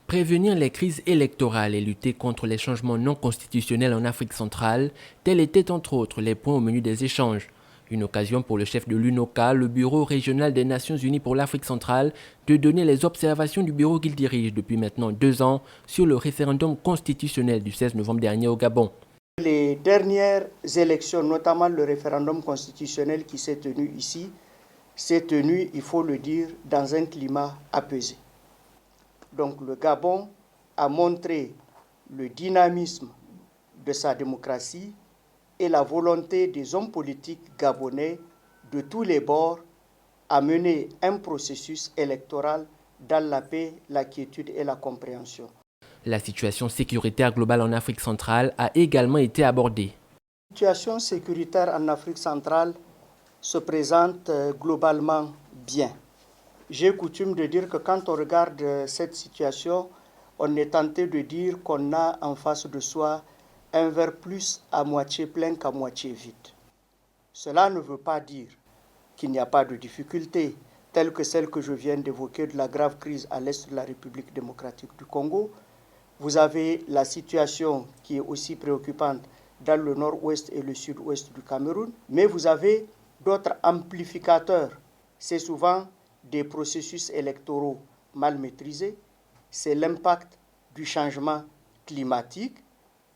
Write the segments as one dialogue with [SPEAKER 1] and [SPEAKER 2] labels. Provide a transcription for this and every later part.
[SPEAKER 1] Prévenir les crises électorales et lutter contre les changements non constitutionnels en Afrique centrale, tels étaient entre autres les points au menu des échanges. Une occasion pour le chef de l'UNOCA, le Bureau régional des Nations Unies pour l'Afrique centrale, de donner les observations du bureau qu'il dirige depuis maintenant 2 ans sur le référendum constitutionnel du 16 novembre dernier au Gabon.
[SPEAKER 2] Les dernières élections, notamment le référendum constitutionnel qui s'est tenu ici, s'est tenu, il faut le dire, dans un climat apaisé. Donc le Gabon a montré le dynamisme de sa démocratie et la volonté des hommes politiques gabonais de tous les bords à mener un processus électoral dans la paix, la quiétude et la compréhension.
[SPEAKER 1] La situation sécuritaire globale en Afrique centrale a également été abordée.
[SPEAKER 2] La situation sécuritaire en Afrique centrale se présente globalement bien. J'ai coutume de dire que quand on regarde cette situation, on est tenté de dire qu'on a en face de soi un verre plus à moitié plein qu'à moitié vide. Cela ne veut pas dire qu'il n'y a pas de difficultés, telles que celles que je viens d'évoquer de la grave crise à l'est de la République démocratique du Congo. Vous avez la situation qui est aussi préoccupante dans le nord-ouest et le sud-ouest du Cameroun, mais vous avez d'autres amplificateurs. C'est souvent des processus électoraux mal maîtrisés, c'est l'impact du changement climatique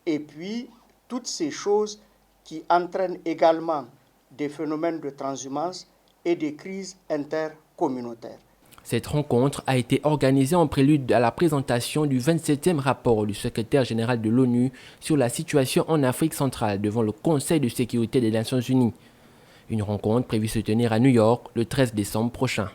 [SPEAKER 2] et puis toutes ces choses qui entraînent également des phénomènes de transhumance et des crises intercommunautaires.
[SPEAKER 1] Cette rencontre a été organisée en prélude à la présentation du 27e rapport du secrétaire général de l'ONU sur la situation en Afrique centrale devant le Conseil de sécurité des Nations Unies. Une rencontre prévue se tenir à New York le 13 décembre prochain.